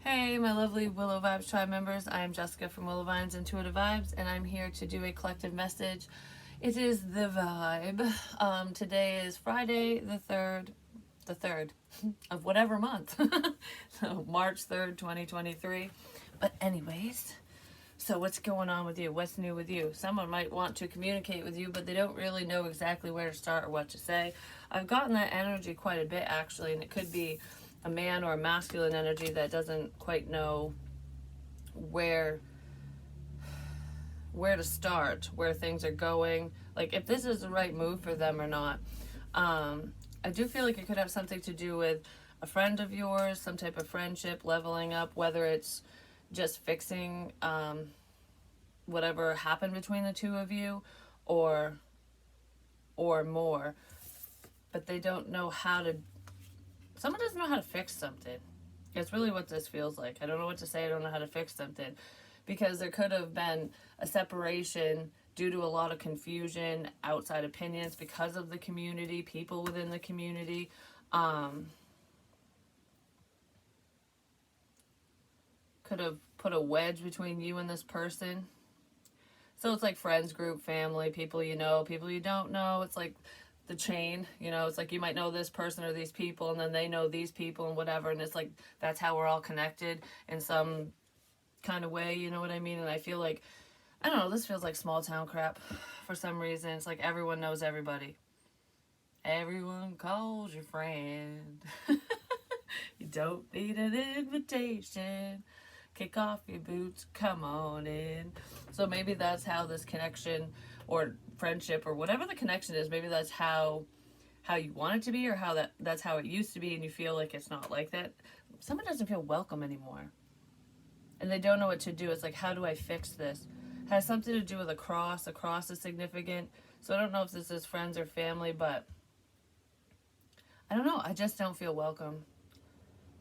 Hey, my lovely Willow Vibes Tribe members. I am Jessica from Willow Vines Intuitive Vibes, and I'm here to do a collective message. It is the vibe. Today is Friday, the third of whatever month. So March 3rd, 2023. But anyways, so what's going on with you? What's new with you? Someone might want to communicate with you, but they don't really know exactly where to start or what to say. I've gotten that energy quite a bit actually, and it could be a man or a masculine energy that doesn't quite know where to start, where things are going, like if this is the right move for them or not. I do feel like it could have something to do with a friend of yours, some type of friendship leveling up, whether it's just fixing whatever happened between the two of you, or more, but they don't know how to. Someone doesn't know how to fix something. It's really what this feels like. I don't know what to say. I don't know how to fix something, because there could have been a separation due to a lot of confusion, outside opinions, because of the community, people within the community. Could have put a wedge between you and this person. So it's like friends group, family, people you know, people you don't know. It's like the chain, it's like you might know this person or these people, and then they know these people and whatever, and it's like that's how we're all connected in some kind of way, you know what I mean? And I feel like, I don't know, this feels like small town crap for some reason. It's like everyone knows everybody. Everyone calls your friend. You don't need an invitation. Kick off your boots, come on in. So maybe that's how this connection or friendship or whatever the connection is, maybe that's how you want it to be, or how that's how it used to be, and you feel like it's not like that. Someone doesn't feel welcome anymore, and they don't know what to do. It's like, how do I fix this? It has something to do with a cross. A cross is significant. So I don't know if this is friends or family, but I don't know. I just don't feel welcome.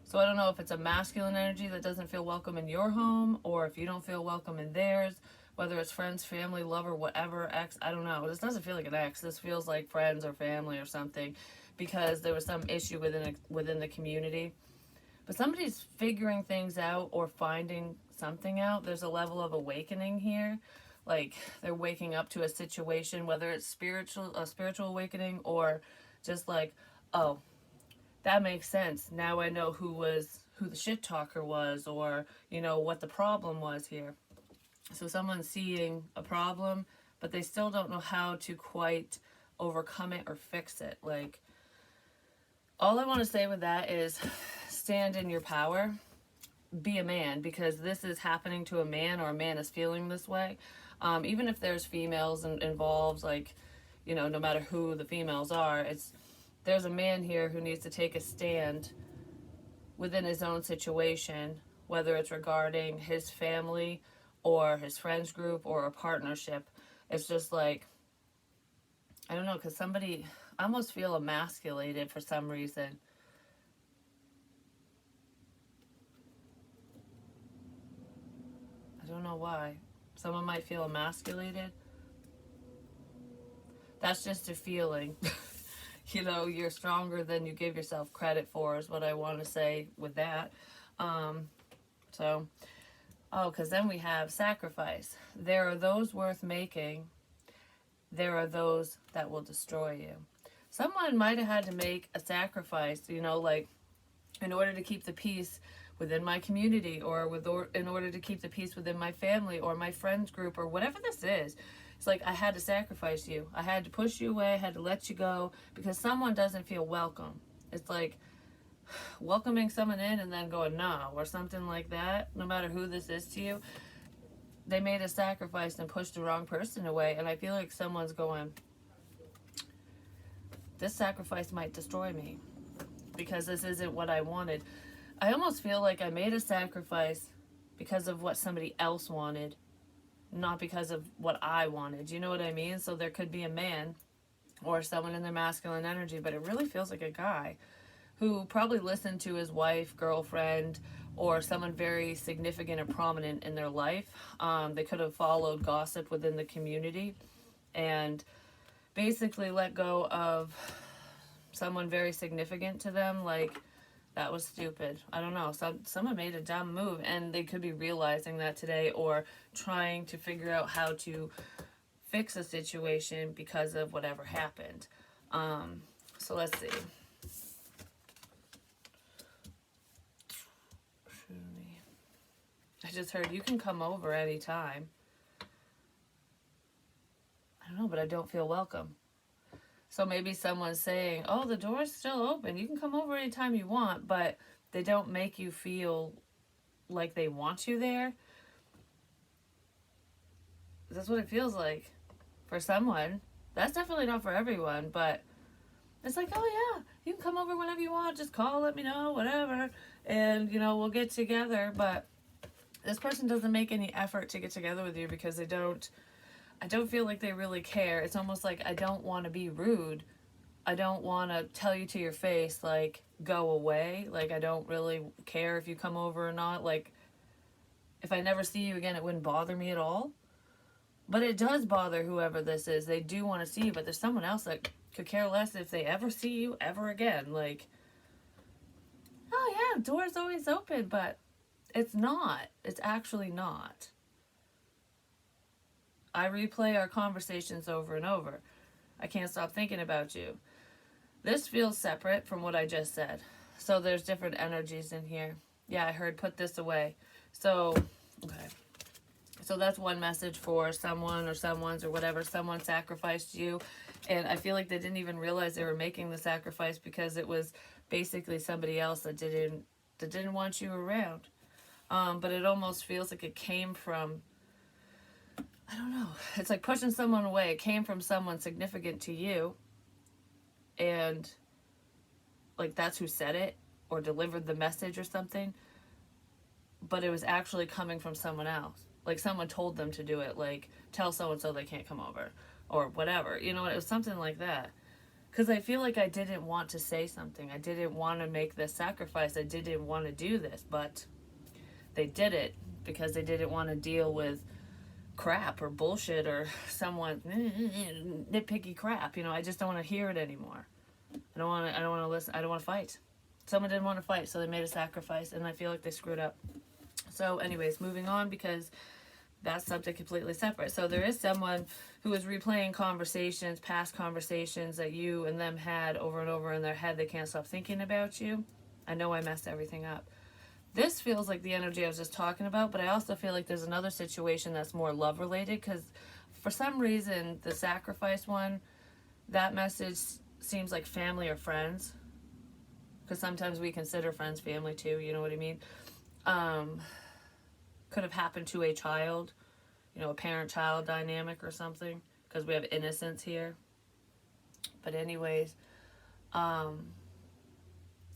So I don't know if it's a masculine energy that doesn't feel welcome in your home, or if you don't feel welcome in theirs, whether it's friends, family, lover, whatever, ex, I don't know. This doesn't feel like an ex. This feels like friends or family or something, because there was some issue within the community. But somebody's figuring things out or finding something out. There's a level of awakening here. Like they're waking up to a situation, whether it's a spiritual awakening, or just like, oh, that makes sense. Now I know who the shit talker was, or what the problem was here. So someone's seeing a problem, but they still don't know how to quite overcome it or fix it. Like, all I want to say with that is stand in your power. Be a man, because this is happening to a man, or a man is feeling this way. Even if there's females involved, like, no matter who the females are, there's a man here who needs to take a stand within his own situation, whether it's regarding his family or his friends group or a partnership. It's just like, I don't know, because I almost feel emasculated for some reason. I don't know why. Someone might feel emasculated. That's just a feeling. You're stronger than you give yourself credit for, is what I want to say with that. Because then we have sacrifice. There are those worth making. There are those that will destroy you. Someone might have had to make a sacrifice, like in order to keep the peace within my community, or in order to keep the peace within my family or my friends group, or whatever this is. It's like I had to sacrifice you. I had to push you away. I had to let you go, because someone doesn't feel welcome. It's like welcoming someone in and then going no, or something like that. No matter who this is to you, they made a sacrifice and pushed the wrong person away. And I feel like someone's going, this sacrifice might destroy me, because this isn't what I wanted. I almost feel like I made a sacrifice because of what somebody else wanted, not because of what I wanted. You know what I mean? So there could be a man or someone in their masculine energy, but it really feels like a guy who probably listened to his wife, girlfriend, or someone very significant or prominent in their life. They could have followed gossip within the community and basically let go of someone very significant to them, like That was stupid. I don't know. Someone made a dumb move, and they could be realizing that today, or trying to figure out how to fix a situation because of whatever happened. So let's see. I just heard you can come over anytime. I don't know, but I don't feel welcome. So maybe someone's saying, oh, the door's still open. You can come over anytime you want, but they don't make you feel like they want you there. That's what it feels like for someone. That's definitely not for everyone, but it's like, oh yeah, you can come over whenever you want. Just call, let me know, whatever. And, we'll get together. But this person doesn't make any effort to get together with you because I don't feel like they really care. It's almost like I don't want to be rude. I don't want to tell you to your face, like, go away. Like, I don't really care if you come over or not. Like, if I never see you again, it wouldn't bother me at all. But it does bother whoever this is. They do want to see you, but there's someone else that could care less if they ever see you ever again. Like, oh yeah, door's always open, but it's not. It's actually not. I replay our conversations over and over. I can't stop thinking about you. This feels separate from what I just said. So there's different energies in here. Yeah, I heard put this away. So, okay. So that's one message for someone or someone's or whatever. Someone sacrificed you. And I feel like they didn't even realize they were making the sacrifice because it was basically somebody else that didn't want you around. But it almost feels like it came from, I don't know. It's like pushing someone away. It came from someone significant to you. And like that's who said it or delivered the message or something. But it was actually coming from someone else. Like someone told them to do it. Like tell so-and-so they can't come over. Or whatever. It was something like that. Because I feel like I didn't want to say something. I didn't want to make this sacrifice. I didn't want to do this. But they did it because they didn't want to deal with crap or bullshit or someone nitpicky crap. I just don't want to hear it anymore. I don't want to listen. I don't want to fight. Someone didn't want to fight, so they made a sacrifice, and I feel like they screwed up. So anyways, moving on because that's something completely separate. So there is someone who is replaying conversations, past conversations that you and them had over and over in their head. They can't stop thinking about you. I know I messed everything up. This feels like the energy I was just talking about, but I also feel like there's another situation that's more love related because for some reason the sacrifice one, that message seems like family or friends because sometimes we consider friends family too, you know what I mean? Could have happened to a child, a parent-child dynamic or something because we have innocence here. But anyways,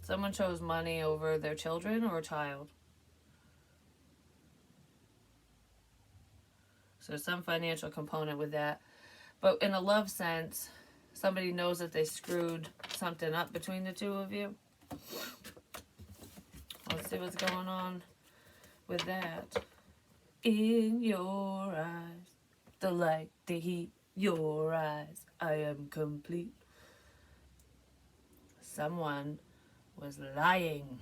someone chose money over their children or a child. So there's some financial component with that. But in a love sense, somebody knows that they screwed something up between the two of you. Let's see what's going on with that. In your eyes, the light, the heat, your eyes, I am complete. Someone was lying.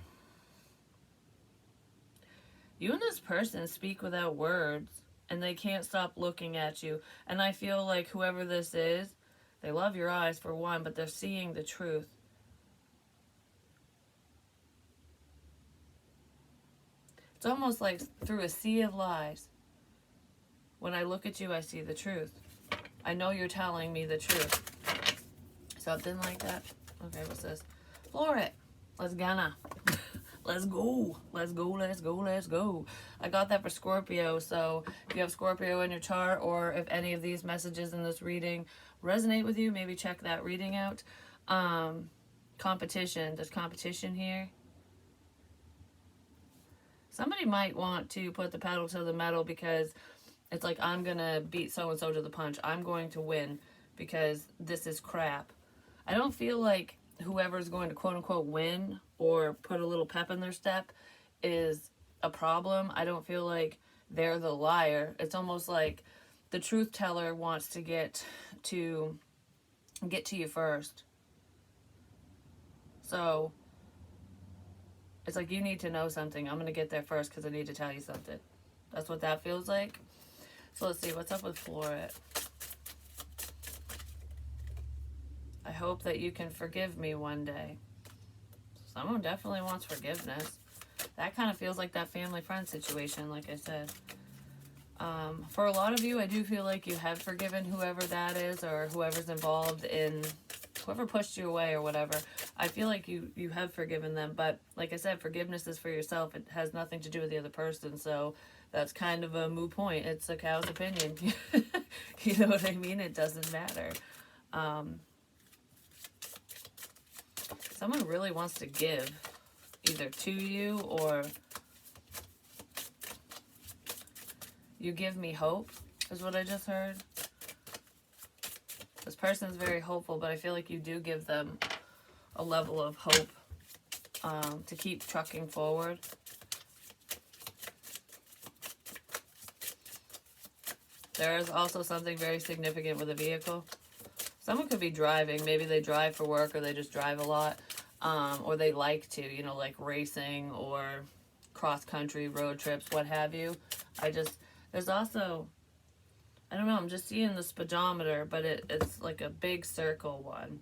You and this person speak without words, and they can't stop looking at you. And I feel like whoever this is, they love your eyes for one, but they're seeing the truth. It's almost like through a sea of lies. When I look at you, I see the truth. I know you're telling me the truth. Something like that. Okay, what's this? Floor it. Let's gonna. Let's go. Let's go, let's go, let's go. I got that for Scorpio, so if you have Scorpio in your chart or if any of these messages in this reading resonate with you, maybe check that reading out. Competition. There's competition here. Somebody might want to put the pedal to the metal because it's like, I'm going to beat so-and-so to the punch. I'm going to win because this is crap. I don't feel like whoever's going to quote-unquote win or put a little pep in their step is a problem. I don't feel like they're the liar. It's almost like the truth teller wants to get to you first. So It's like, you need to know something. I'm going to get there first because I need to tell you something. That's what that feels like. So let's see, what's up with Floret? I hope that you can forgive me one day. Someone definitely wants forgiveness. That kind of feels like that family-friend situation, like I said. For a lot of you, I do feel like you have forgiven whoever that is, or whoever's involved in, whoever pushed you away or whatever. I feel like you have forgiven them, but like I said, forgiveness is for yourself. It has nothing to do with the other person, so that's kind of a moot point. It's a cow's opinion. You know what I mean? It doesn't matter. Someone really wants to give, either to you or you give me hope, is what I just heard. This person's very hopeful, but I feel like you do give them a level of hope to keep trucking forward. There is also something very significant with a vehicle. Someone could be driving. Maybe they drive for work, or they just drive a lot. Or they like to, you know, like racing or cross-country road trips, what have you. There's also, I don't know, I'm just seeing the speedometer, but it's like a big circle one.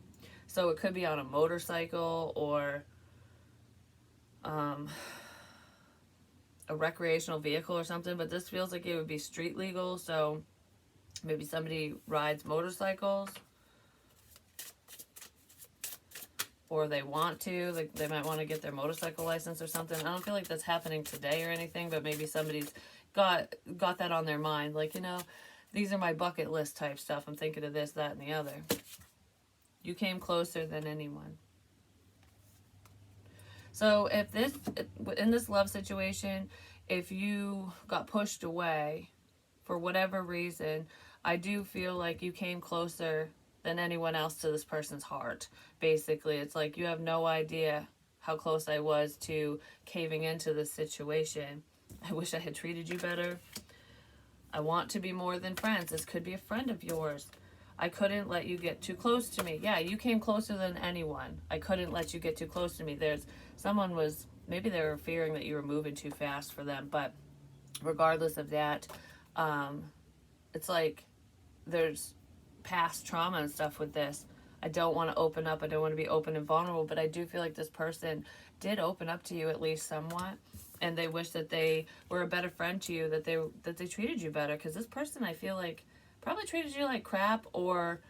So it could be on a motorcycle or a recreational vehicle or something, but this feels like it would be street legal, so maybe somebody rides motorcycles. Or they want to, like they might want to get their motorcycle license or something. I don't feel like that's happening today or anything, but maybe somebody's got that on their mind. Like, you know, these are my bucket list type stuff. I'm thinking of this, that, and the other. You came closer than anyone. So if in this love situation, if you got pushed away for whatever reason, I do feel like you came closer than anyone else to this person's heart. Basically, it's like you have no idea how close I was to caving into this situation. I wish I had treated you better. I want to be more than friends. This could be a friend of yours. I couldn't let you get too close to me. Yeah, you came closer than anyone. I couldn't let you get too close to me. Maybe they were fearing that you were moving too fast for them, but regardless of that, it's like there's past trauma and stuff with this. I don't want to open up. I don't want to be open and vulnerable, but I do feel like this person did open up to you at least somewhat, and they wish that they were a better friend to you, that they treated you better, because this person, I feel like, probably treated you like crap or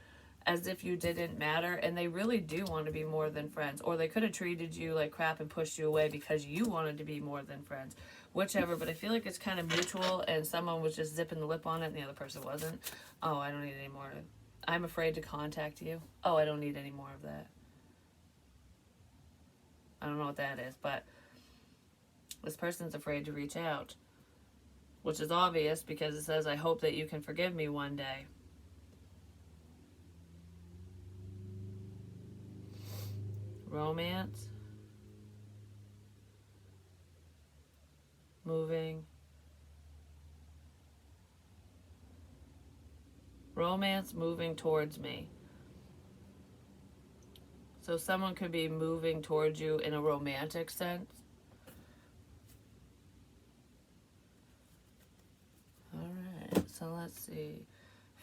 as if you didn't matter, and they really do want to be more than friends. Or they could have treated you like crap and pushed you away because you wanted to be more than friends. Whichever, but I feel like it's kind of mutual, and someone was just zipping the lip on it and the other person wasn't. Oh, I don't need any more. I'm afraid to contact you. Oh, I don't need any more of that. I don't know what that is, but this person's afraid to reach out, which is obvious because it says, I hope that you can forgive me one day. Romance. Moving. Romance moving towards me. So someone could be moving towards you in a romantic sense. Alright, so let's see.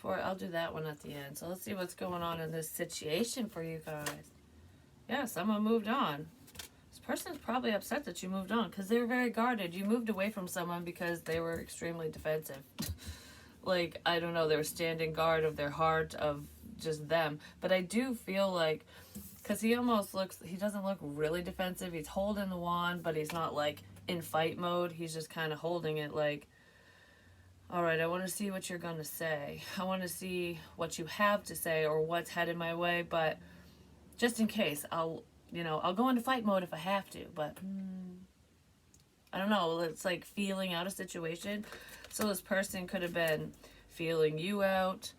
I'll do that one at the end. So let's see what's going on in this situation for you guys. Yeah, someone moved on. This person's probably upset that you moved on because they were very guarded. You moved away from someone because they were extremely defensive. Like, I don't know, they were standing guard of their heart, of just them. But I do feel like, because he doesn't look really defensive. He's holding the wand, but he's not like in fight mode. He's just kind of holding it like, all right, I want to see what you're going to say. I want to see what you have to say or what's headed my way, but just in case, I'll go into fight mode if I have to, but I don't know. It's like feeling out a situation. So this person could have been feeling you out.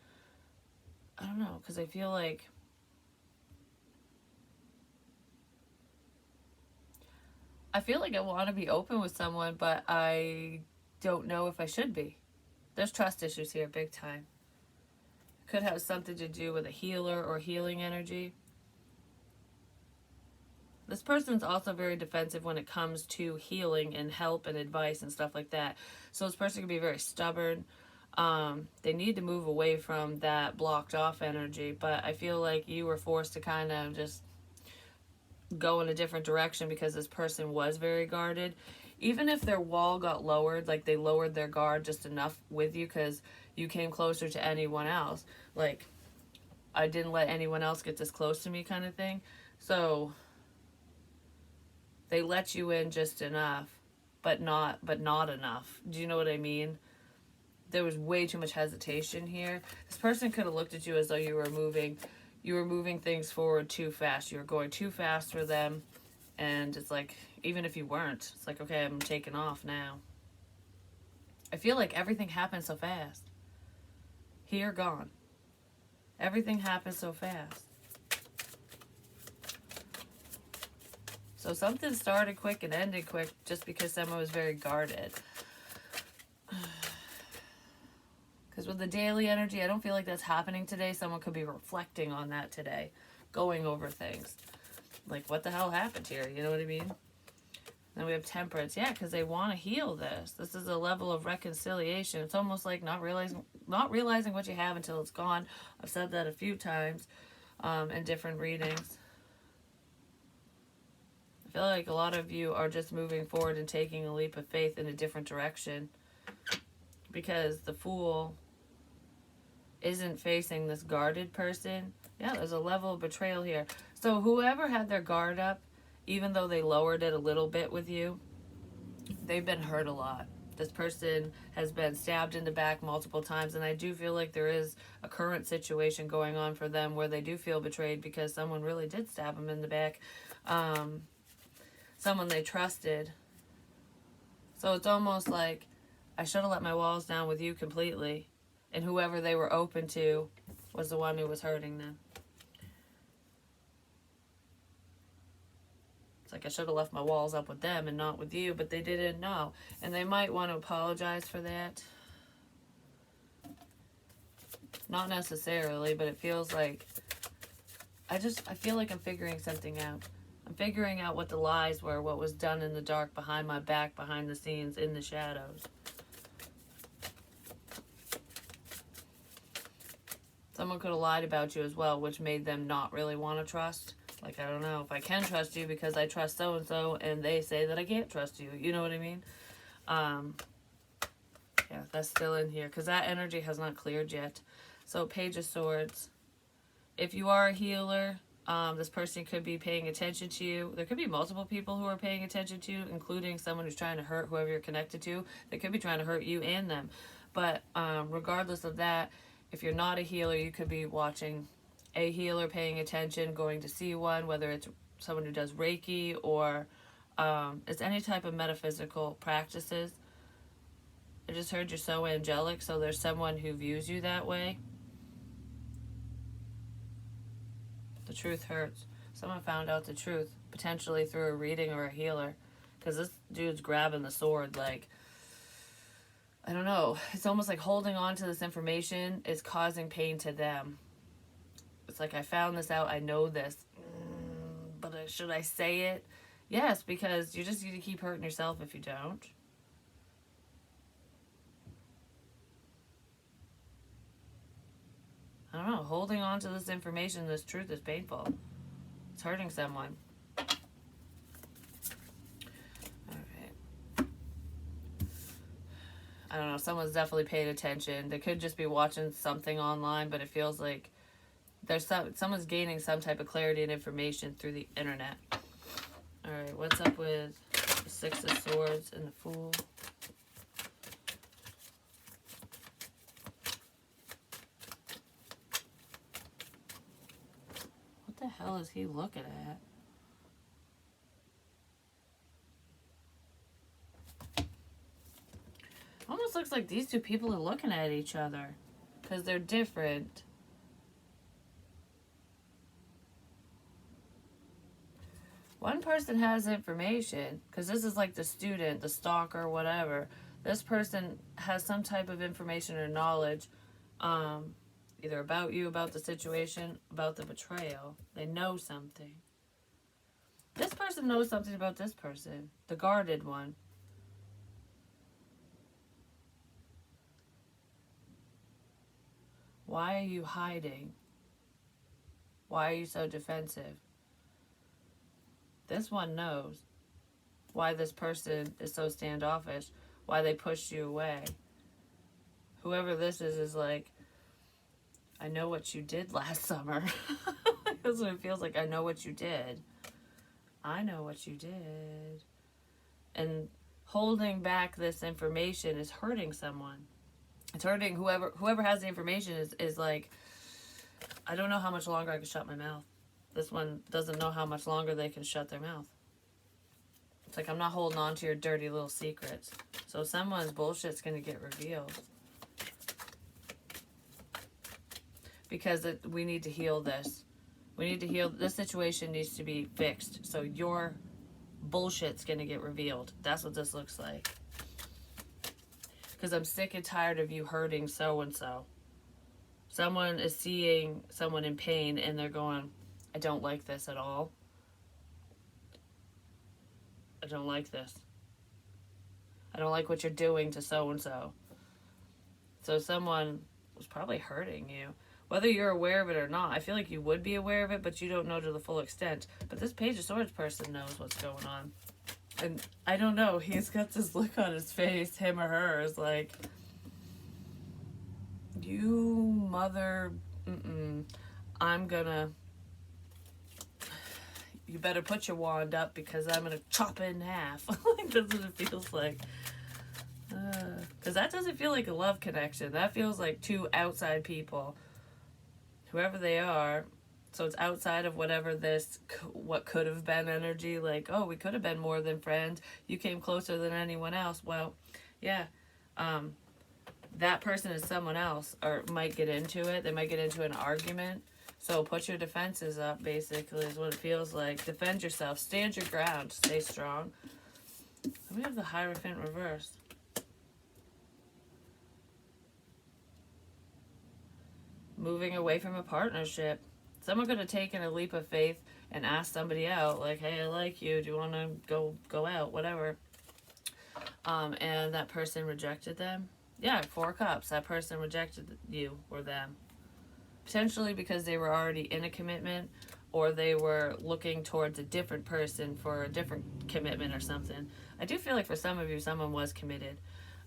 I don't know, because I feel like I want to be open with someone, but I don't know if I should be. There's trust issues here, big time. Could have something to do with a healer or healing energy. This person's also very defensive when it comes to healing and help and advice and stuff like that. So this person can be very stubborn. They need to move away from that blocked off energy, but I feel like you were forced to kind of just go in a different direction because this person was very guarded. Even if their wall got lowered, like they lowered their guard just enough with you because you came closer to anyone else. Like, I didn't let anyone else get this close to me kind of thing. So they let you in just enough, but not enough. Do you know what I mean? There was way too much hesitation here. This person could have looked at you as though you were moving things forward too fast. You were going too fast for them. And it's like, even if you weren't, it's like, okay, I'm taking off now. I feel like everything happened so fast. Here, gone. Everything happened so fast. So something started quick and ended quick just because someone was very guarded. Because with the daily energy, I don't feel like that's happening today. Someone could be reflecting on that today, going over things. Like, what the hell happened here? You know what I mean? Then we have temperance. Yeah, because they want to heal this. This is a level of reconciliation. It's almost like not realizing what you have until it's gone. I've said that a few times in different readings. I feel like a lot of you are just moving forward and taking a leap of faith in a different direction. Because the Fool isn't facing this guarded person. Yeah, there's a level of betrayal here. So whoever had their guard up, even though they lowered it a little bit with you, they've been hurt a lot. This person has been stabbed in the back multiple times, and I do feel like there is a current situation going on for them where they do feel betrayed because someone really did stab them in the back. Someone they trusted. So it's almost like I should have let my walls down with you completely, and whoever they were open to was the one who was hurting them. It's like I should have left my walls up with them and not with you, but they didn't know. And they might want to apologize for that. Not necessarily, but it feels like I feel like I'm figuring something out. I'm figuring out what the lies were, what was done in the dark, behind my back, behind the scenes, in the shadows. Someone could have lied about you as well, which made them not really want to trust. Like, I don't know if I can trust you because I trust so-and-so, and they say that I can't trust you. You know what I mean? Yeah, that's still in here because that energy has not cleared yet. So, Page of Swords. If you are a healer, this person could be paying attention to you. There could be multiple people who are paying attention to you, including someone who's trying to hurt whoever you're connected to. They could be trying to hurt you and them. But regardless of that, if you're not a healer, you could be watching a healer, paying attention, going to see one, whether it's someone who does Reiki or it's any type of metaphysical practices. I just heard you're so angelic, so there's someone who views you that way. The truth hurts. Someone found out the truth, potentially through a reading or a healer, because this dude's grabbing the sword like, I don't know. It's almost like holding on to this information is causing pain to them. It's like, I found this out, I know this, but should I say it? Yes, because you just need to keep hurting yourself if you don't. I don't know, holding on to this information, this truth is painful. It's hurting someone. Alright. I don't know, someone's definitely paid attention. They could just be watching something online, but it feels like someone's gaining some type of clarity and information through the internet. Alright, what's up with the Six of Swords and the Fool? What the hell is he looking at? Almost looks like these two people are looking at each other because they're different. One person has information, because this is like the student, the stalker, whatever. This person has some type of information or knowledge, either about you, about the situation, about the betrayal. They know something. This person knows something about this person, the guarded one. Why are you hiding? Why are you so defensive? This one knows why this person is so standoffish, why they pushed you away. Whoever this is like, I know what you did last summer. That's what it feels like. I know what you did. I know what you did. And holding back this information is hurting someone. It's hurting whoever has the information is like, I don't know how much longer I can shut my mouth. This one doesn't know how much longer they can shut their mouth. It's like, I'm not holding on to your dirty little secrets. So someone's bullshit's going to get revealed. Because we need to heal this. We need to heal. This situation needs to be fixed. So your bullshit's going to get revealed. That's what this looks like. Because I'm sick and tired of you hurting so-and-so. Someone is seeing someone in pain and they're going, I don't like this at all. I don't like this. I don't like what you're doing to so-and-so. So someone was probably hurting you. Whether you're aware of it or not, I feel like you would be aware of it, but you don't know to the full extent. But this Page of Swords person knows what's going on. And I don't know, he's got this look on his face, him or her, is like, you mother, I'm gonna, you better put your wand up because I'm gonna chop it in half. Like, that's what it feels like. Because that doesn't feel like a love connection. That feels like two outside people. Whoever they are, so it's outside of whatever this, what could have been energy, like, oh, we could have been more than friends, you came closer than anyone else. Well, yeah, that person is someone else, or might get into it, they might get into an argument, so put your defenses up, basically, is what it feels like. Defend yourself, stand your ground, stay strong. And we have the Hierophant reversed. Moving away from a partnership. Someone could have taken a leap of faith and asked somebody out, like, hey, I like you, do you want to go out, whatever. And that person rejected them. Yeah, 4 cups. That person rejected you or them. Potentially because they were already in a commitment, or they were looking towards a different person for a different commitment or something. I do feel like for some of you, someone was committed.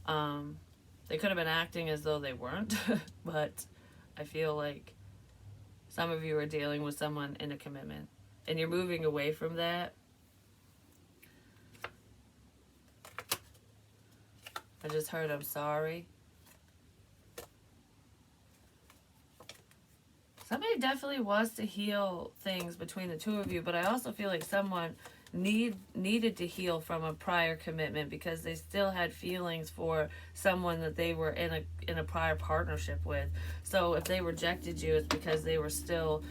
They could have been acting as though they weren't, but I feel like some of you are dealing with someone in a commitment and you're moving away from that. I just heard I'm sorry. Somebody definitely wants to heal things between the two of you, but I also feel like someone needed to heal from a prior commitment because they still had feelings for someone that they were in a prior partnership with. So if they rejected you, it's because they were still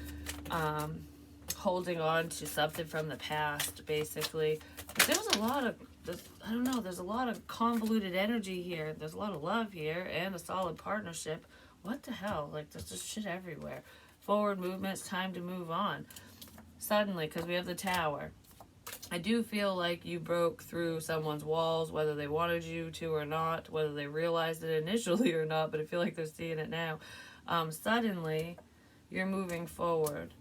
holding on to something from the past, basically. But there was a lot of, I don't know, there's a lot of convoluted energy here. There's a lot of love here and a solid partnership. What the hell? Like, there's just shit everywhere. Forward movement, it's time to move on. Suddenly, because we have the Tower. I do feel like you broke through someone's walls, whether they wanted you to or not, whether they realized it initially or not, but I feel like they're seeing it now. Suddenly, you're moving forward.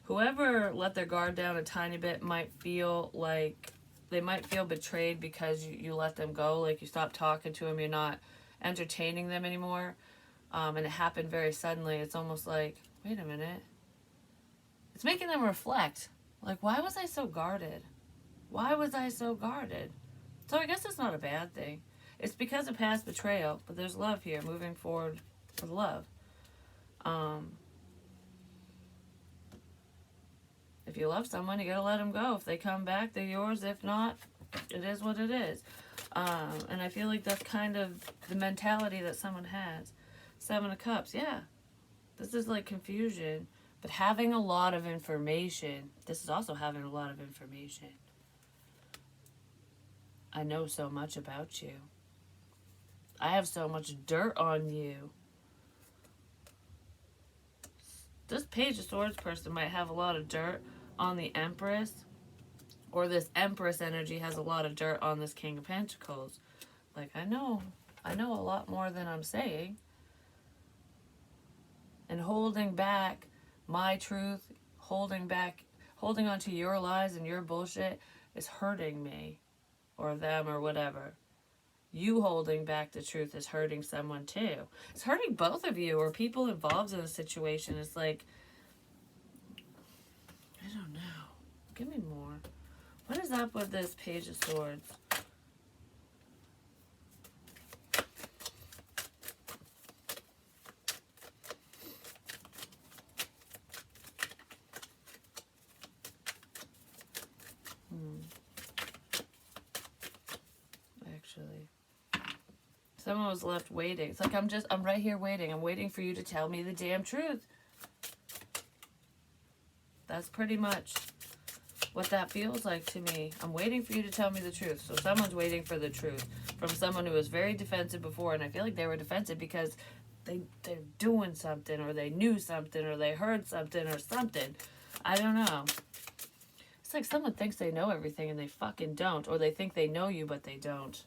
Whoever let their guard down a tiny bit might feel like, they might feel betrayed because you let them go, like you stopped talking to them, you're not entertaining them anymore, and it happened very suddenly. It's almost like, wait a minute. It's making them reflect. Like, why was I so guarded? Why was I so guarded? So I guess it's not a bad thing. It's because of past betrayal, but there's love here, moving forward with love. If you love someone, you gotta let them go. If they come back, they're yours. If not, it is what it is. And I feel like that's kind of the mentality that someone has. 7 of Cups, yeah. This is like confusion. But having a lot of information, this is also having a lot of information. I know so much about you. I have so much dirt on you. This Page of Swords person might have a lot of dirt on the Empress. Or this Empress energy has a lot of dirt on this King of Pentacles. Like, I know a lot more than I'm saying. And holding back my truth, holding on to your lies and your bullshit is hurting me or them or whatever. You holding back the truth is hurting someone too. It's hurting both of you or people involved in the situation. It's like, I don't know. Give me more. What is up with this Page of Swords? Actually, someone was left waiting. It's like, I'm right here waiting. I'm waiting for you to tell me the damn truth. That's pretty much what that feels like to me. I'm waiting for you to tell me the truth. So someone's waiting for the truth from someone who was very defensive before, and I feel like they were defensive because they're doing something, or they knew something, or they heard something, or something. I don't know. It's like someone thinks they know everything and they fucking don't, or they think they know you but they don't.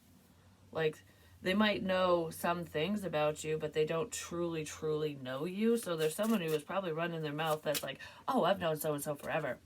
Like, they might know some things about you, but they don't truly, truly know you. So there's someone who is probably running their mouth that's like, oh, I've known so-and-so forever.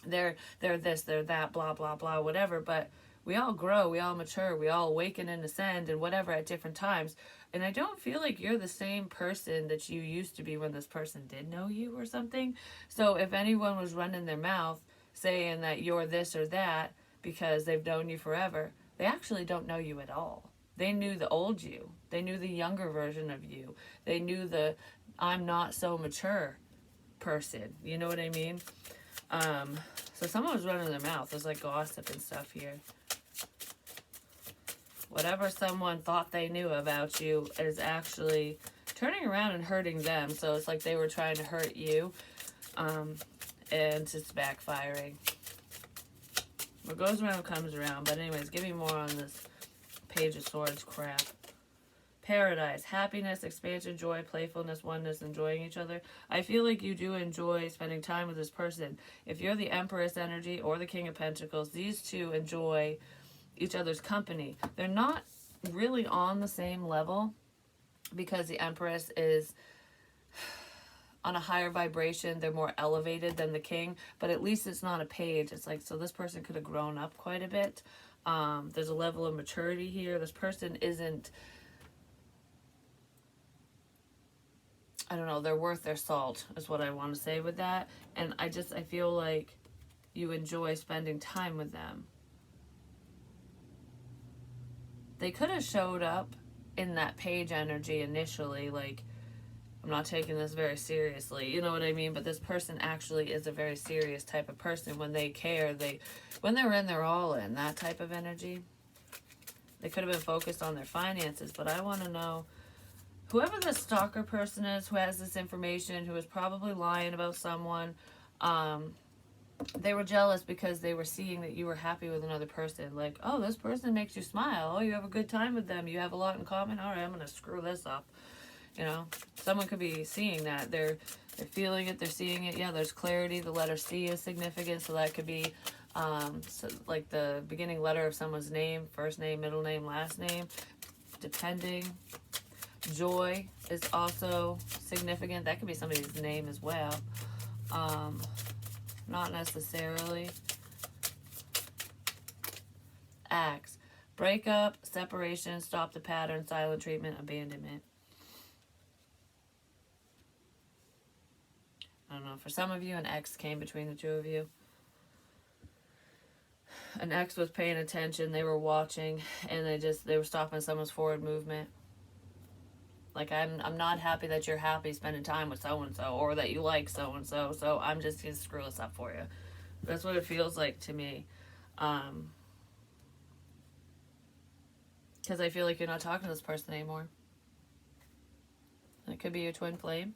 They're this, they're that, blah, blah, blah, whatever. But we all grow, we all mature, we all awaken and ascend and whatever at different times. And I don't feel like you're the same person that you used to be when this person did know you or something. So if anyone was running their mouth saying that you're this or that because they've known you forever, they actually don't know you at all. They knew the old you. They knew the younger version of you. They knew the I'm not so mature person. You know what I mean? So someone was running their mouth. There's like gossip and stuff here. Whatever someone thought they knew about you is actually turning around and hurting them. So it's like they were trying to hurt you. And it's backfiring. What goes around comes around. But anyways, give me more on this Page of Swords crap. Paradise, happiness, expansion, joy, playfulness, oneness, enjoying each other. I feel like you do enjoy spending time with this person. If you're the Empress energy or the King of Pentacles, these two enjoy each other's company. They're not really on the same level because the Empress is on a higher vibration. They're more elevated than the King, but at least it's not a page. It's like, so this person could have grown up quite a bit. There's a level of maturity here. This person isn't, I don't know, they're worth their salt is what I want to say with that. And I feel like you enjoy spending time with them. They could have showed up in that page energy initially, like, I'm not taking this very seriously, you know what I mean? But this person actually is a very serious type of person. When they care, when they're in, they're all in, that type of energy. They could have been focused on their finances, but I want to know, whoever this stalker person is who has this information, who is probably lying about someone, they were jealous because they were seeing that you were happy with another person. Like, oh, this person makes you smile. Oh, you have a good time with them. You have a lot in common. All right, I'm going to screw this up. You know, someone could be seeing that. They're feeling it. They're seeing it. Yeah, there's clarity. The letter C is significant. So that could be so like the beginning letter of someone's name, first name, middle name, last name, depending. Joy is also significant. That could be somebody's name as well. Not necessarily. Acts. Breakup, separation, stop the pattern, silent treatment, abandonment. I don't know. For some of you, an ex came between the two of you. An ex was paying attention. They were watching, and they were stopping someone's forward movement. Like, I'm not happy that you're happy spending time with so-and-so, or that you like so-and-so, so I'm just going to screw this up for you. That's what it feels like to me. Because I feel like you're not talking to this person anymore. It could be your twin flame.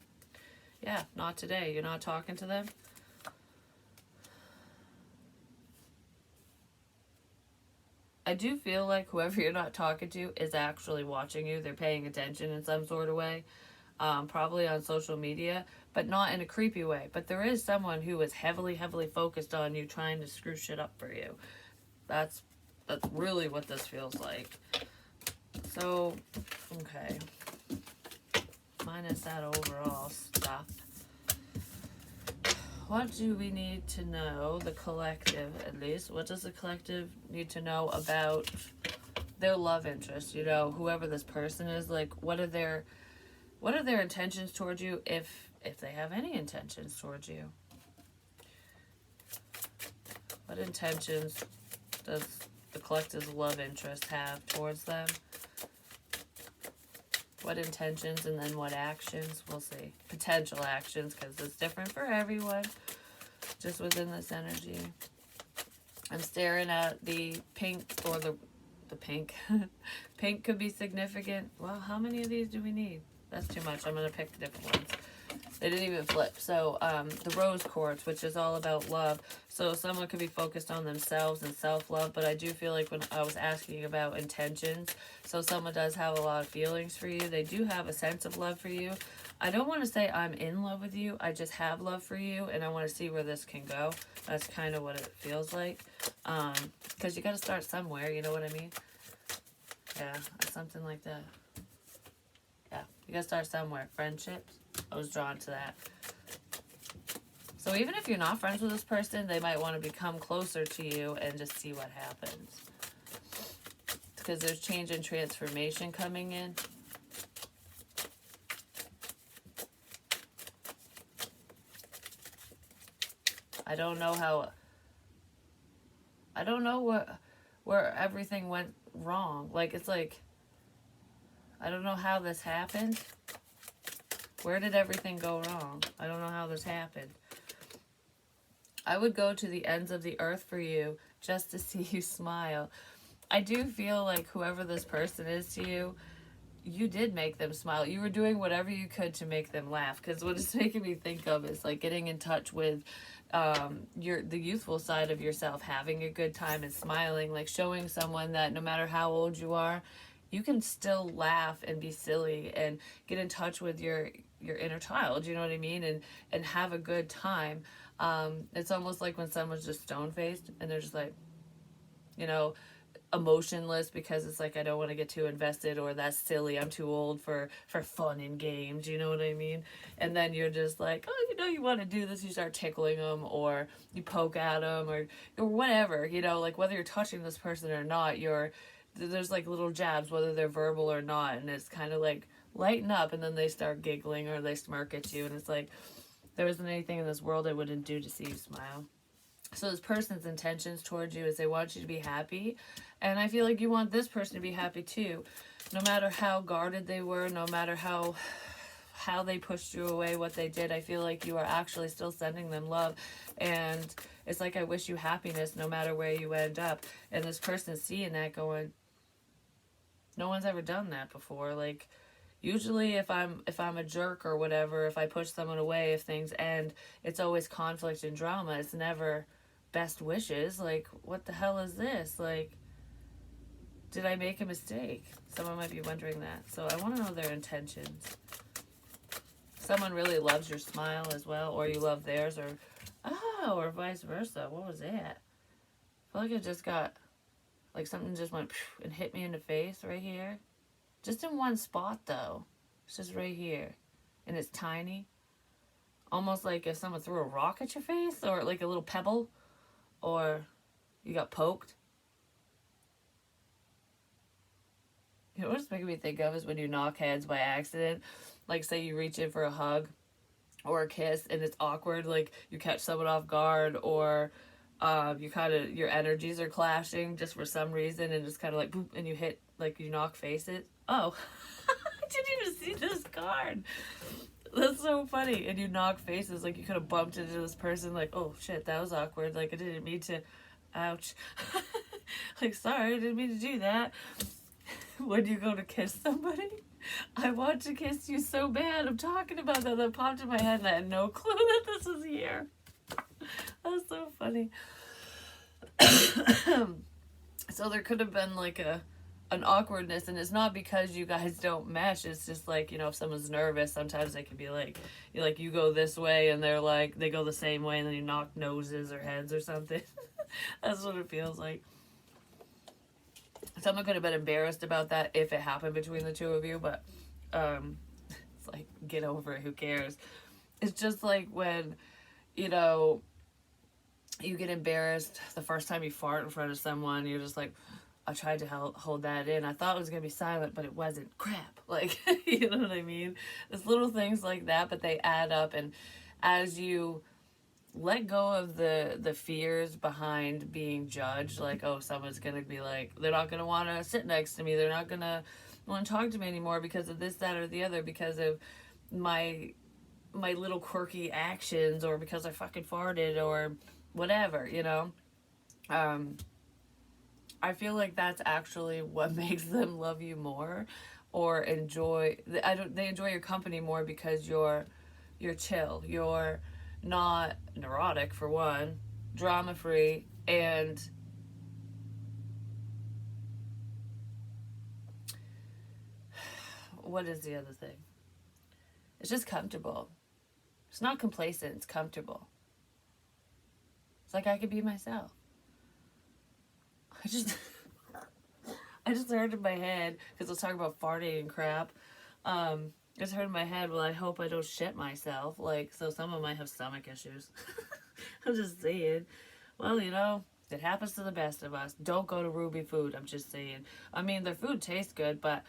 Yeah, not today. You're not talking to them. I do feel like whoever you're not talking to is actually watching you. They're paying attention in some sort of way. Probably on social media. but not in a creepy way. But there is someone who is heavily, heavily focused on you, trying to screw shit up for you. That's really what this feels like. So, okay. Minus that overall stuff. What do we need to know, the collective at least? What does the collective need to know about their love interest? You know, whoever this person is, like, what are their intentions towards you, if they have any intentions towards you? What intentions does the collective's love interest have towards them? What intentions, and then what actions? We'll see. Potential actions, because it's different for everyone, just within this energy. I'm staring at the pink, or the pink. Pink could be significant. Well, how many of these do we need? That's too much. I'm going to pick different ones. They didn't even flip. So the rose quartz, which is all about love. So someone could be focused on themselves and self-love, but I do feel like when I was asking about intentions, so someone does have a lot of feelings for you. They do have a sense of love for you. I don't want to say I'm in love with you. I just have love for you, and I want to see where this can go. That's kind of what it feels like. Because you got to start somewhere, you know what I mean? Yeah, something like that. Yeah, you got to start somewhere. Friendships. I was drawn to that. So even if you're not friends with this person, they might want to become closer to you and just see what happens. Because there's change and transformation coming in. I don't know where everything went wrong. Like, it's like, I don't know how this happened. Where did everything go wrong? I don't know how this happened. I would go to the ends of the earth for you just to see you smile. I do feel like whoever this person is to you, you did make them smile. You were doing whatever you could to make them laugh. Because what it's making me think of is like getting in touch with the youthful side of yourself, having a good time and smiling, like showing someone that no matter how old you are, you can still laugh and be silly and get in touch with your inner child, you know what I mean, and have a good time. It's almost like when someone's just stone-faced and they're just like, you know, emotionless, because it's like, I don't want to get too invested, or that's silly, I'm too old for fun and games, you know what I mean? And then you're just like, oh, you know, you want to do this, you start tickling them, or you poke at them, or whatever, you know, like whether you're touching this person or not, there's like little jabs, whether they're verbal or not, and it's kind of like, lighten up, and then they start giggling or they smirk at you, and it's like, there isn't anything in this world I wouldn't do to see you smile. So this person's intentions towards you is they want you to be happy, and I feel like you want this person to be happy too. No matter how guarded they were, no matter how they pushed you away, what they did, I feel like you are actually still sending them love, and it's like, I wish you happiness no matter where you end up. And this person's seeing that, going, no one's ever done that before. Like, usually if I'm a jerk or whatever, if I push someone away, if things end, it's always conflict and drama. It's never best wishes. Like, what the hell is this? Like, did I make a mistake? Someone might be wondering that. So I want to know their intentions. Someone really loves your smile as well, or you love theirs, or vice versa. What was that? I feel like I just got, like, something just went and hit me in the face right here. Just in one spot, though. It's just right here. And it's tiny. Almost like if someone threw a rock at your face, or like a little pebble, or you got poked. You know what it's making me think of is when you knock heads by accident. Like, say you reach in for a hug or a kiss and it's awkward. Like, you catch someone off guard, or you kind of, your energies are clashing just for some reason, and it's kind of like boop, and you hit, like, you knock faces. Oh, I didn't even see this card. That's so funny. And you knock faces, like you could have bumped into this person, like, oh shit, that was awkward. Like, I didn't mean to, ouch. Like, sorry, I didn't mean to do that. When you go to kiss somebody, I want to kiss you so bad. I'm talking about that. That popped in my head, and I had no clue that this was here. That's so funny. So there could have been like a an awkwardness, and it's not because you guys don't mesh. It's just like, you know, if someone's nervous, sometimes they can be like, you go this way and they're like, they go the same way, and then you knock noses or heads or something. That's what it feels like. Someone could have been embarrassed about that if it happened between the two of you, but it's like, get over it, who cares? It's just like when, you know, you get embarrassed the first time you fart in front of someone, you're just like, I tried to hold that in. I thought it was going to be silent, but it wasn't. Crap. Like, you know what I mean? It's little things like that, but they add up. And as you let go of the fears behind being judged, like, oh, someone's going to be like, they're not going to want to sit next to me. They're not going to want to talk to me anymore because of this, that, or the other, because of my little quirky actions, or because I fucking farted, or whatever, you know? I feel like that's actually what makes them love you more, or enjoy. They enjoy your company more because you're chill. You're not neurotic, for one, drama free, and what is the other thing? It's just comfortable. It's not complacent. It's comfortable. It's like I could be myself. I just heard in my head, because I was talking about farting and crap. I just heard in my head, well, I hope I don't shit myself. Like, so someone might have stomach issues. I'm just saying. Well, you know, it happens to the best of us. Don't go to Ruby Food. I'm just saying. I mean, their food tastes good, but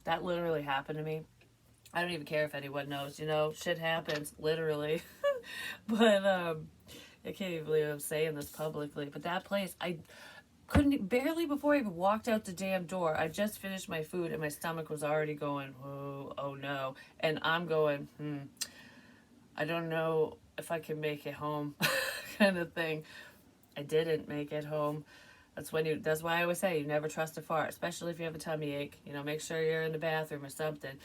that literally happened to me. I don't even care if anyone knows. You know, shit happens, literally. But I can't even believe I'm saying this publicly. But that place, I couldn't, barely before I even walked out the damn door, I just finished my food and my stomach was already going, oh no. And I'm going, I don't know if I can make it home, kind of thing. I didn't make it home. That's why I always say you never trust a fart, especially if you have a tummy ache. You know, make sure you're in the bathroom or something.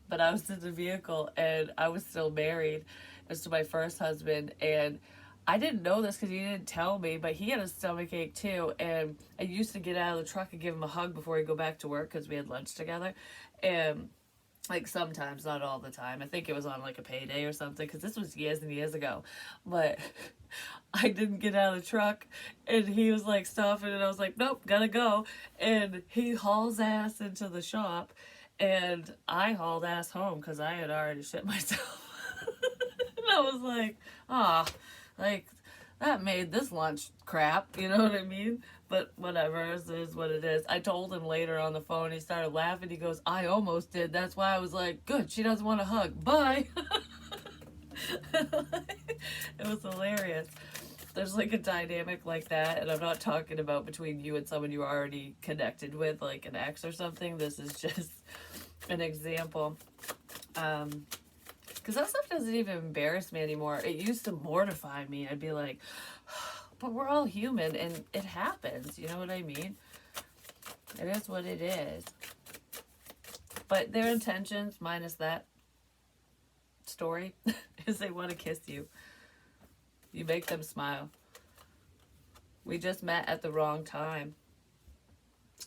But I was in the vehicle and I was still married. It was to my first husband, and I didn't know this because he didn't tell me, but he had a stomach ache too. And I used to get out of the truck and give him a hug before he'd go back to work because we had lunch together. And like sometimes, not all the time. I think it was on like a payday or something, because this was years and years ago. But I didn't get out of the truck, and he was like stopping, and I was like, nope, gotta go. And he hauls ass into the shop, and I hauled ass home because I had already shit myself. And I was like, like, that made this lunch crap, you know what I mean? But whatever, it is what it is. I told him later on the phone, he started laughing, he goes, I almost did, that's why I was like, good, she doesn't want a hug, bye. It was hilarious. There's like a dynamic like that, and I'm not talking about between you and someone you already connected with, like an ex or something. This is just an example. Because that stuff doesn't even embarrass me anymore. It used to mortify me. I'd be like, but we're all human and it happens. You know what I mean? It is what it is. But their intentions, minus that story, is they want to kiss you. You make them smile. We just met at the wrong time.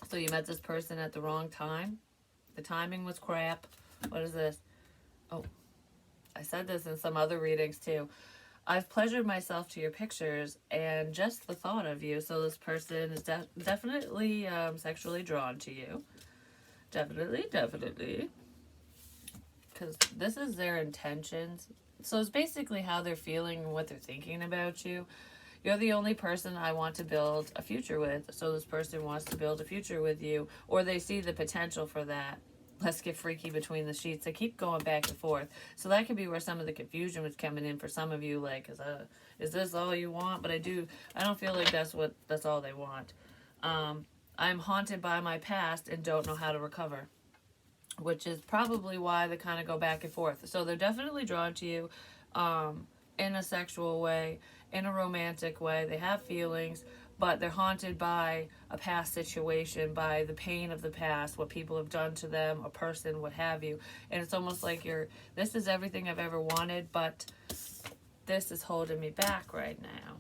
So you met this person at the wrong time. The timing was crap. What is this? Oh, I said this in some other readings too. I've pleasured myself to your pictures and just the thought of you. So this person is definitely sexually drawn to you. Definitely. Because this is their intentions. So it's basically how they're feeling and what they're thinking about you. You're the only person I want to build a future with. So this person wants to build a future with you, or they see the potential for that. Let's get freaky between the sheets. They keep going back and forth. So that could be where some of the confusion was coming in for some of you. Like, is this all you want? But I don't feel like that's all they want. I'm haunted by my past and don't know how to recover, which is probably why they kind of go back and forth. So they're definitely drawn to you in a sexual way, in a romantic way. They have feelings, but they're haunted by a past situation, by the pain of the past, what people have done to them, a person, what have you. And it's almost like this is everything I've ever wanted, but this is holding me back right now.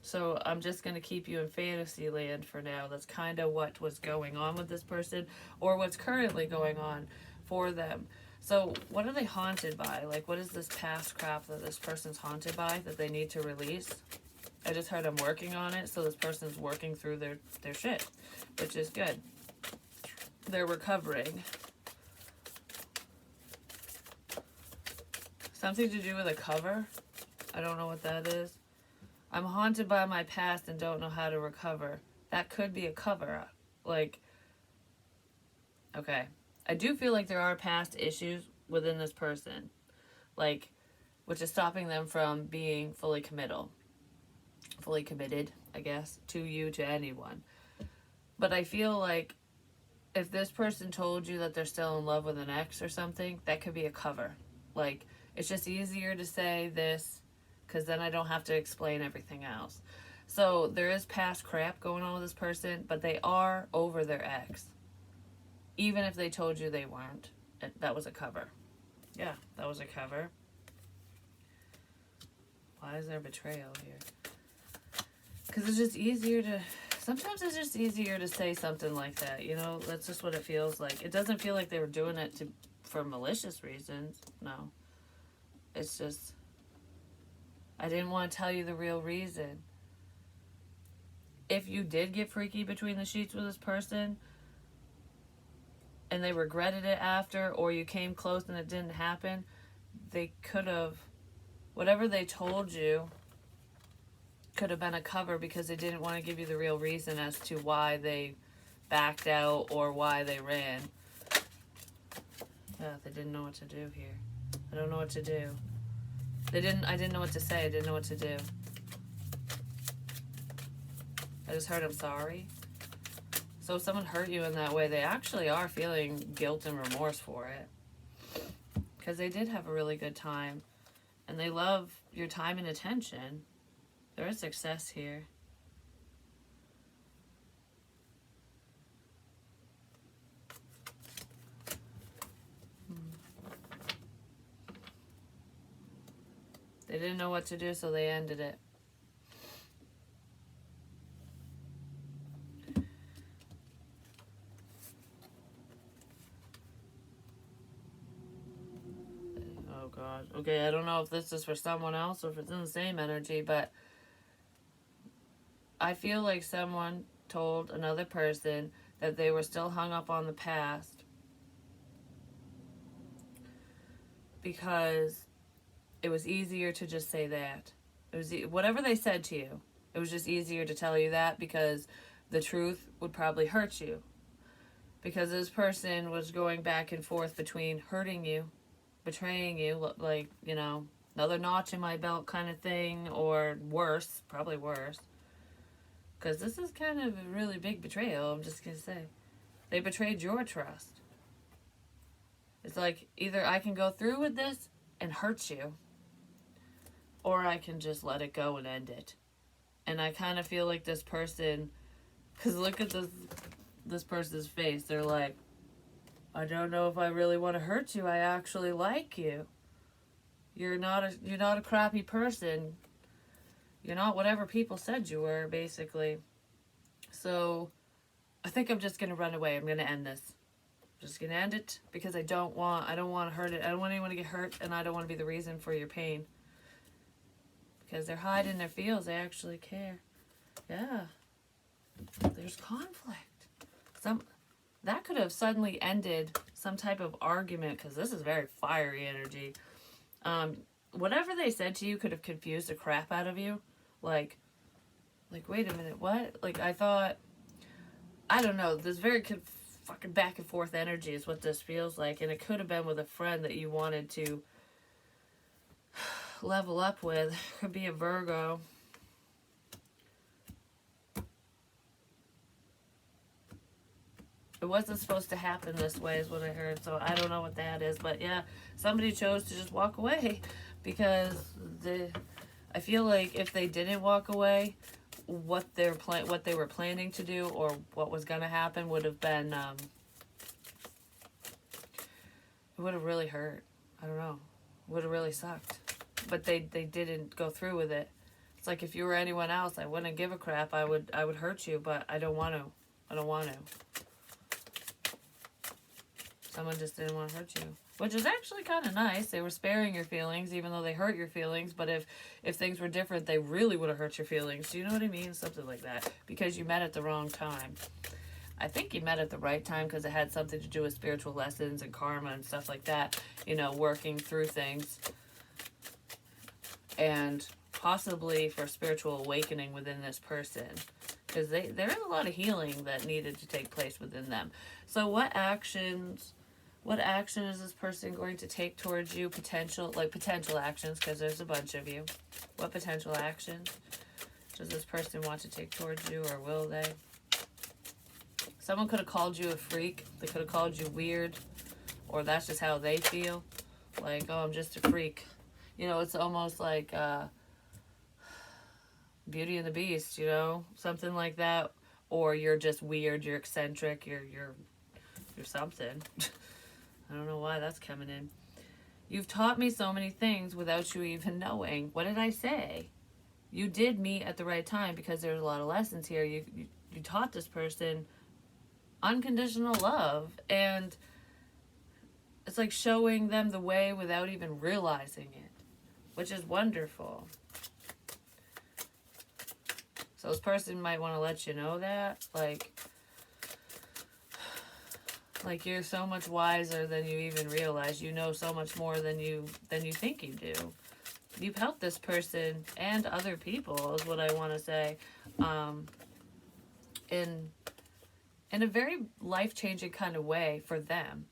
So I'm just going to keep you in fantasy land for now. That's kind of what was going on with this person, or what's currently going on for them. So what are they haunted by? Like, what is this past crap that this person's haunted by that they need to release? I just heard I'm working on it, so this person's working through their shit, which is good. They're recovering. Something to do with a cover? I don't know what that is. I'm haunted by my past and don't know how to recover. That could be a cover. Like, okay. I do feel like there are past issues within this person. Like, which is stopping them from being fully committed, I guess, to you, to anyone. But I feel like if this person told you that they're still in love with an ex or something, that could be a cover. Like, it's just easier to say this because then I don't have to explain everything else. So there is past crap going on with this person, but they are over their ex. Even if they told you they weren't. That was a cover. Yeah, that was a cover. Why is there betrayal here? Because it's just easier to... Sometimes it's just easier to say something like that, you know? That's just what it feels like. It doesn't feel like they were doing it for malicious reasons. No. It's just... I didn't want to tell you the real reason. If you did get freaky between the sheets with this person and they regretted it after, or you came close and it didn't happen, they could have... Whatever they told you could have been a cover because they didn't want to give you the real reason as to why they backed out or why they ran. Yeah, they didn't know what to do here. I don't know what to do. I didn't know what to say. I didn't know what to do. I just heard I'm sorry. So if someone hurt you in that way, they actually are feeling guilt and remorse for it. Because they did have a really good time. And they love your time and attention. There is success here. They didn't know what to do, so they ended it. Oh God. Okay, I don't know if this is for someone else or if it's in the same energy, but I feel like someone told another person that they were still hung up on the past because it was easier to just say that. It was whatever they said to you. It was just easier to tell you that because the truth would probably hurt you. Because this person was going back and forth between hurting you, betraying you, like, you know, another notch in my belt kind of thing, or worse, probably worse. Because this is kind of a really big betrayal, I'm just going to say. They betrayed your trust. It's like, either I can go through with this and hurt you, or I can just let it go and end it. And I kind of feel like this person, because look at this person's face. They're like, I don't know if I really want to hurt you. I actually like you. You're not a crappy person. You're not whatever people said you were, basically. So I think I'm just gonna run away. I'm gonna end this. I'm just gonna end it because I don't want to hurt it. I don't want anyone to get hurt, and I don't want to be the reason for your pain. Because they're hiding their feels. They actually care. Yeah. There's conflict. That could have suddenly ended some type of argument, because this is very fiery energy. Whatever they said to you could have confused the crap out of you. Like, wait a minute, what? Like, I thought, I don't know, this very fucking back and forth energy is what this feels like, and it could have been with a friend that you wanted to level up with. Could be a Virgo. It wasn't supposed to happen this way is what I heard, so I don't know what that is. But yeah, somebody chose to just walk away because I feel like if they didn't walk away, what they were planning to do or what was going to happen would have been, it would have really hurt. I don't know. Would have really sucked. But they didn't go through with it. It's like if you were anyone else, I wouldn't give a crap. I would hurt you, but I don't want to. I don't want to. Someone just didn't want to hurt you. Which is actually kind of nice. They were sparing your feelings, even though they hurt your feelings. But if things were different, they really would have hurt your feelings. Do you know what I mean? Something like that. Because you met at the wrong time. I think you met at the right time because it had something to do with spiritual lessons and karma and stuff like that. You know, working through things. And possibly for spiritual awakening within this person. Because there is a lot of healing that needed to take place within them. So what action is this person going to take towards you? Potential actions, because there's a bunch of you. What potential actions does this person want to take towards you, or will they? Someone could have called you a freak. They could have called you weird. Or that's just how they feel. Like, oh, I'm just a freak. You know, it's almost like Beauty and the Beast, you know? Something like that. Or you're just weird, you're eccentric, you're something. I don't know why that's coming in. You've taught me so many things without you even knowing. What did I say? You did meet at the right time because there's a lot of lessons here. You taught this person unconditional love, and it's like showing them the way without even realizing it, which is wonderful. So this person might want to let you know that, like you're so much wiser than you even realize. You know so much more than you think you do. You've helped this person and other people, is what I want to say, in a very life-changing kind of way for them.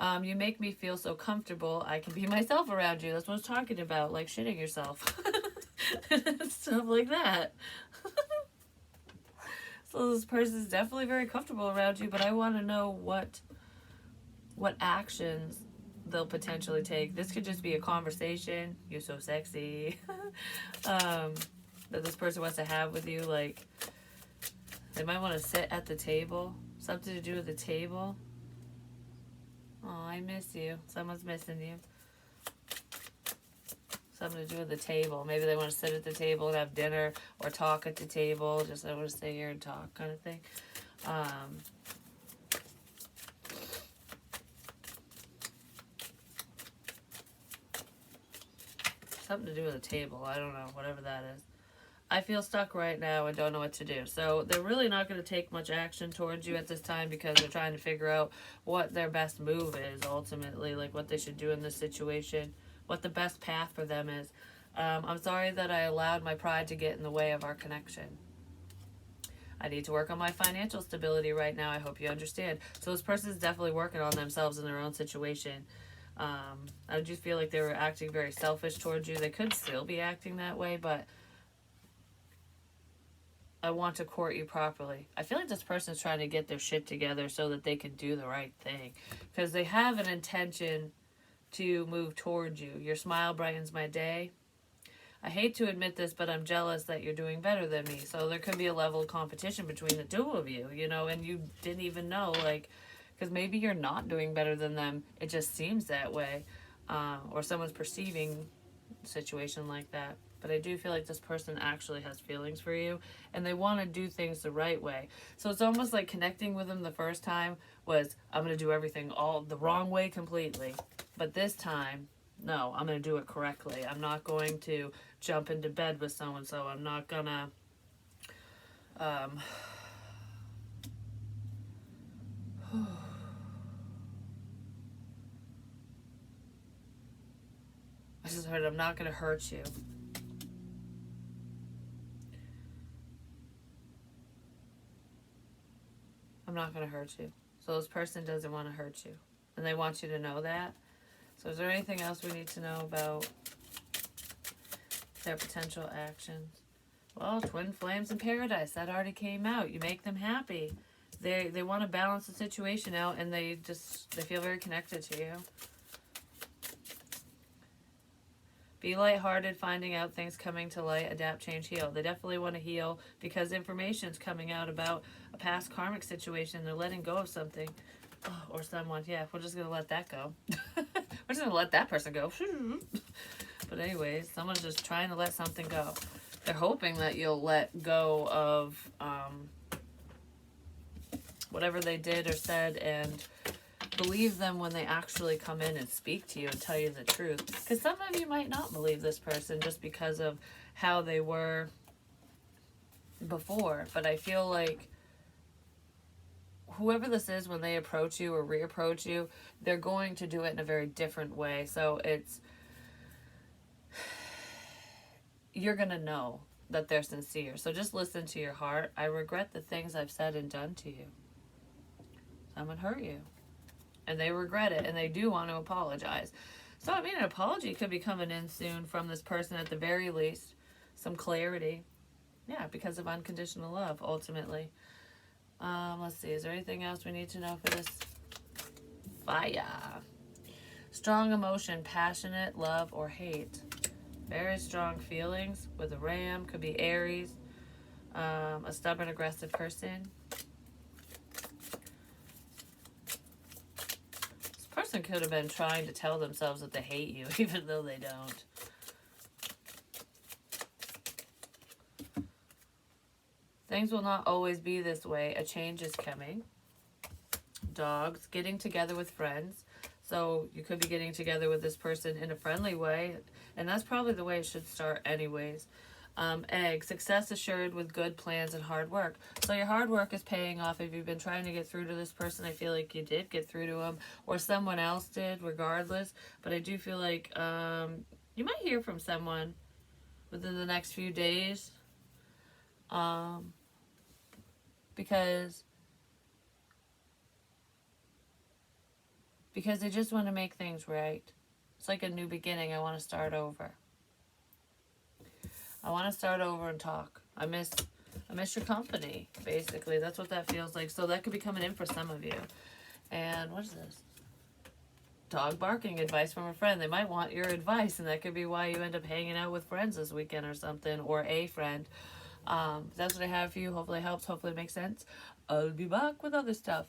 You make me feel so comfortable. I can be myself around you. That's what I was talking about, like shitting yourself. Stuff like that. So this person's definitely very comfortable around you, but I want to know what actions they'll potentially take. This could just be a conversation. You're so sexy. That this person wants to have with you. Like, they might want to sit at the table. Something to do with the table. Oh, I miss you. Someone's missing you. Something to do with the table. Maybe they want to sit at the table and have dinner or talk at the table. Just I want to stay here and talk kind of thing. Something to do with a table. I don't know. Whatever that is. I feel stuck right now and don't know what to do. So they're really not going to take much action towards you at this time because they're trying to figure out what their best move is ultimately. Like what they should do in this situation. What the best path for them is. I'm sorry that I allowed my pride to get in the way of our connection. I need to work on my financial stability right now. I hope you understand. So this person is definitely working on themselves in their own situation. I just feel like they were acting very selfish towards you. They could still be acting that way, but I want to court you properly. I feel like this person is trying to get their shit together so that they can do the right thing. Because they have an intention to move towards you. Your smile brightens my day. I hate to admit this, but I'm jealous that you're doing better than me. So there could be a level of competition between the two of you, you know, and you didn't even know, like, because maybe you're not doing better than them. It just seems that way. Or someone's perceiving a situation like that. But I do feel like this person actually has feelings for you, and they want to do things the right way. So it's almost like connecting with them the first time was, I'm going to do everything all the wrong way completely. But this time, no, I'm going to do it correctly. I'm not going to jump into bed with so-and-so. I'm not going to... I just heard I'm not going to hurt you. I'm not going to hurt you. So this person doesn't want to hurt you. And they want you to know that. So is there anything else we need to know about their potential actions? Well, twin flames in paradise. That already came out. You make them happy. They want to balance the situation out, and they feel very connected to you. Be lighthearted, finding out things coming to light, adapt, change, heal. They definitely want to heal because information's coming out about a past karmic situation. They're letting go of something. Oh, or someone. Yeah, we're just going to let that go. We're just going to let that person go. But anyways, someone's just trying to let something go. they're hoping that you'll let go of whatever they did or said and believe them when they actually come in and speak to you and tell you the truth. Because some of you might not believe this person just because of how they were before. But I feel like whoever this is, when they approach you or reapproach you, they're going to do it in a very different way. So you're going to know that they're sincere. So just listen to your heart. I regret the things I've said and done to you. Someone hurt you. And they regret it. And they do want to apologize. So, I mean, an apology could be coming in soon from this person at the very least. Some clarity. Yeah, because of unconditional love, ultimately. Let's see. Is there anything else we need to know for this? Fire. Strong emotion, passionate, love, or hate. Very strong feelings with a ram. Could be Aries. A stubborn, aggressive person. This person could have been trying to tell themselves that they hate you, even though they don't. Things will not always be this way. A change is coming. Dogs. Getting together with friends. So you could be getting together with this person in a friendly way. And that's probably the way it should start anyways. Egg. Success assured with good plans and hard work. So your hard work is paying off. If you've been trying to get through to this person, I feel like you did get through to them. Or someone else did, regardless. But I do feel like you might hear from someone within the next few days. Because they just want to make things right. It's like a new beginning. I want to start over. I want to start over and talk. I miss your company, basically. That's what that feels like. So that could be coming in for some of you. And what is this? Dog barking, advice from a friend. They might want your advice, and that could be why you end up hanging out with friends this weekend or something, or a friend. That's what I have for you. Hopefully it helps. Hopefully it makes sense. I'll be back with other stuff.